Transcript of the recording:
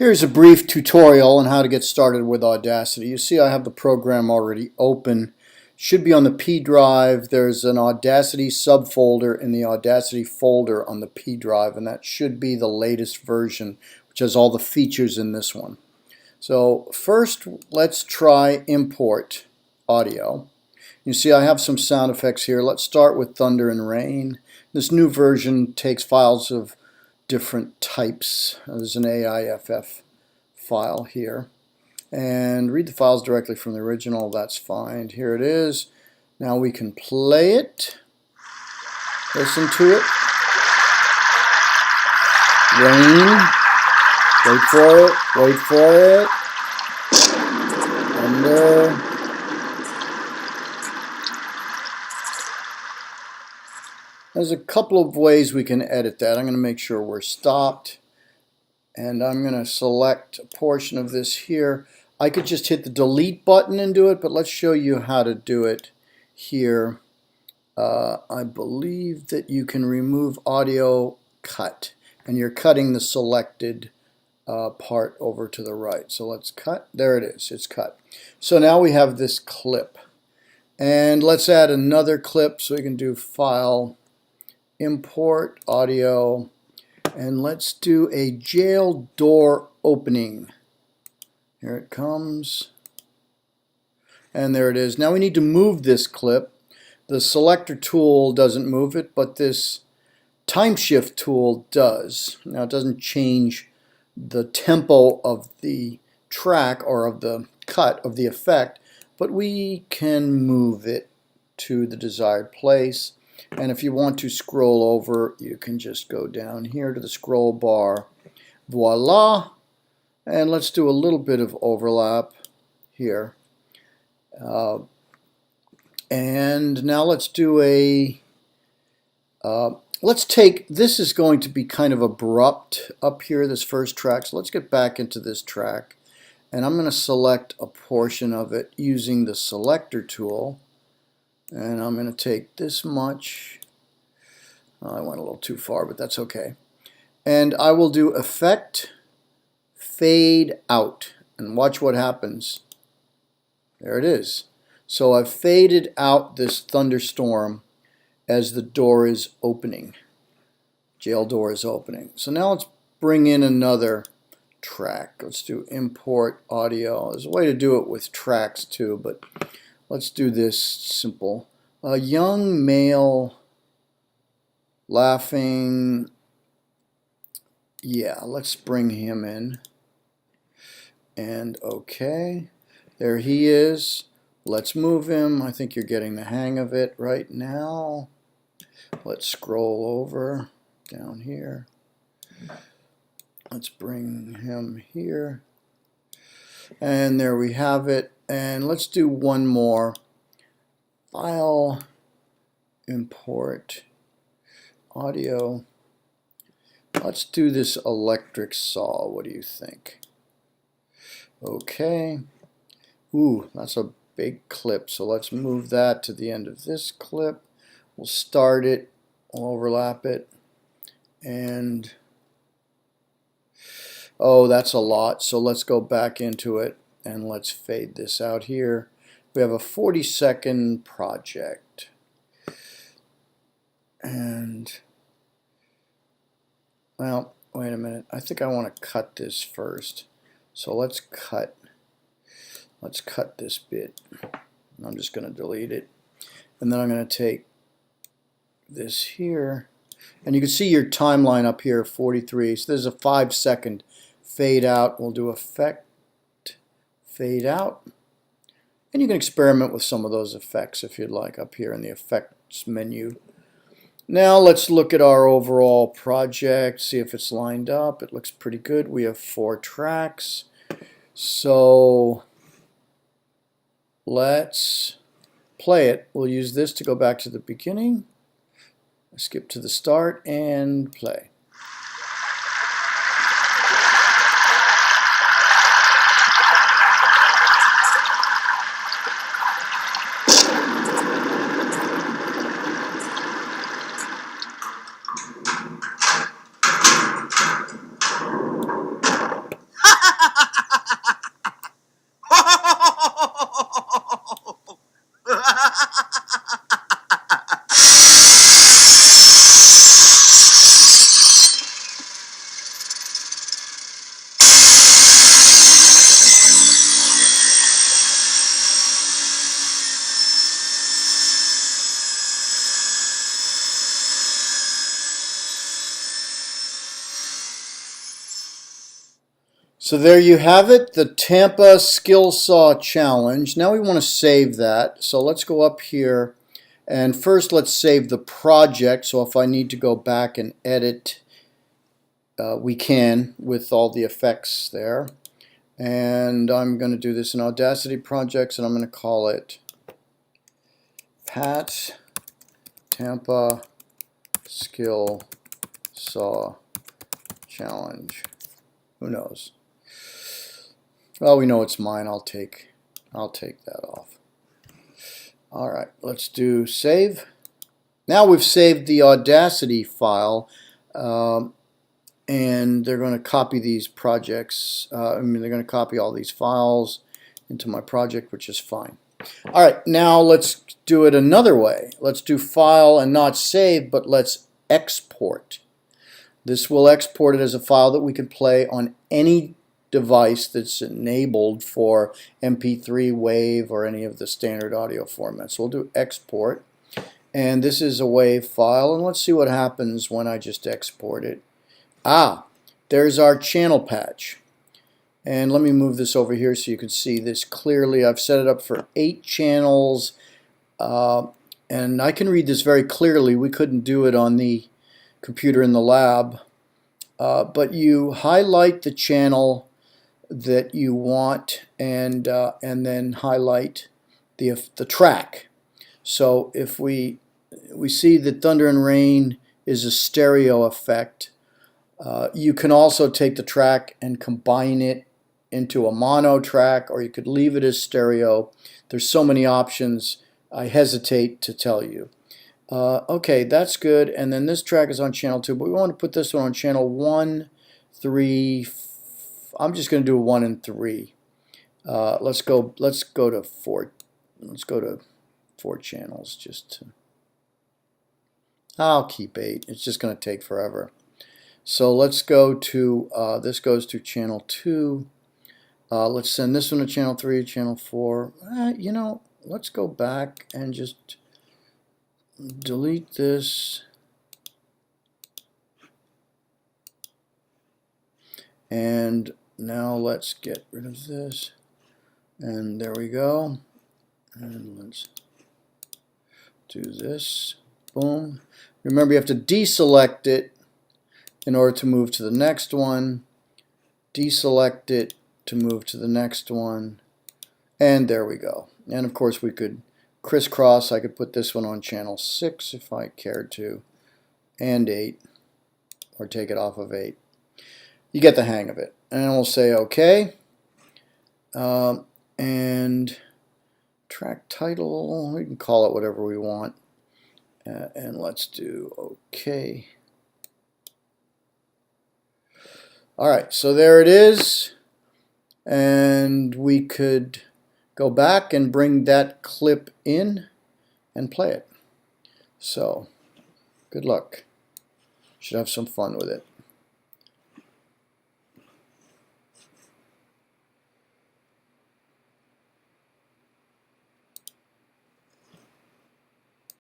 Here's a brief tutorial on how to get started with Audacity. You see I have the program already open. Should be on the P drive. There's an Audacity subfolder in the Audacity folder on the P drive, and that should be the latest version, which has all the features in this one. So first, let's try import audio. You see I have some sound effects here. Let's start with thunder and rain. This new version takes files of different types. There's an AIFF file here, and read the files directly from the original. That's fine. Here it is. Now we can play it, listen to it. Rain, wait for it, wait for it. Thunder. There's a couple of ways we can edit that. I'm going to make sure we're stopped, and I'm going to select a portion of this here. I could just hit the delete button and do it, but let's show you how to do it here. I believe that you can remove audio cut, and you're cutting the selected part over to the right. So let's cut. There it is. It's cut. So now we have this clip, and let's add another clip. So we can do File, Import Audio, and let's do a jail door opening. Here it comes, and there it is. Now we need to move this clip. The selector tool doesn't move it, but this time shift tool does. Now it doesn't change the tempo of the track or of the cut of the effect, but we can move it to the desired place. And if you want to scroll over, you can just go down here to the scroll bar. Voila! And let's do a little bit of overlap here. And now let's do a, let's take, this is going to be kind of abrupt up here, this first track. So let's get back into this track. And I'm going to select a portion of it using the selector tool. And I'm going to take this much. I went a little too far, but that's okay. And I will do Effect, Fade Out. And watch what happens. There it is. So I've faded out this thunderstorm as the door is opening. Jail door is opening. So now let's bring in another track. Let's do Import Audio. There's a way to do it with tracks too, but let's do this simple. A young male laughing. Yeah, let's bring him in. And okay, there he is. Let's move him. I think you're getting the hang of it right now. Let's scroll over down here. Let's bring him here. And there we have it. And let's do one more. File, Import Audio. Let's do this electric saw. What do you think? Okay. Ooh, that's a big clip. So let's move that to the end of this clip. We'll start it. We'll overlap it. And oh, that's a lot. So let's go back into it and let's fade this out here. We have a 40-second project. And, well, wait a minute. I think I want to cut this first. So let's cut this bit. I'm just going to delete it. And then I'm going to take this here. And you can see your timeline up here, 43. So there's a 5-second fade out. We'll do Effect, Fade Out. And you can experiment with some of those effects if you'd like up here in the Effects menu. Now let's look at our overall project, see if it's lined up. It looks pretty good. We have 4 tracks. So let's play it. We'll use this to go back to the beginning. Skip to the start and play. So there you have it, the Tampa Skill Saw Challenge. Now we want to save that. So let's go up here, and first let's save the project. So if I need to go back and edit, we can with all the effects there. And I'm going to do this in Audacity Projects, and I'm going to call it Pat Tampa Skill Saw Challenge. Who knows? Well, we know it's mine. I'll take that off. All right, let's do save. Now we've saved the Audacity file, and they're going to copy these projects. They're going to copy all these files into my project, which is fine. All right, now let's do it another way. Let's do file and not save, but let's export. This will export it as a file that we can play on any device that's enabled for MP3, WAV, or any of the standard audio formats. So we'll do export, and this is a WAV file, and let's see what happens when I just export it. There's our channel patch, and let me move this over here so you can see this clearly. I've set it up for 8 channels, and I can read this very clearly. We couldn't do it on the computer in the lab, but you highlight the channel that you want, and then highlight the track. So if we see that Thunder and Rain is a stereo effect, you can also take the track and combine it into a mono track, or you could leave it as stereo. There's so many options, I hesitate to tell you. Okay, that's good. And then this track is on channel 2, but we want to put this one on channel 1, 3, I'm just going to do 1 and 3. Let's go to 4. Let's go to 4 channels. I'll keep 8. It's just going to take forever. So let's go to this goes to channel 2. Let's send this one to channel 3, channel 4. You know, let's go back and just delete this. And now let's get rid of this, and there we go. And let's do this. Boom. Remember, you have to deselect it in order to move to the next one. Deselect it to move to the next one. And there we go. And of course we could crisscross. I could put this one on channel 6 if I cared to, and 8, or take it off of 8. You get the hang of it. And we'll say OK. And track title, we can call it whatever we want. And let's do OK. All right, so there it is. And we could go back and bring that clip in and play it. So, good luck. Should have some fun with it.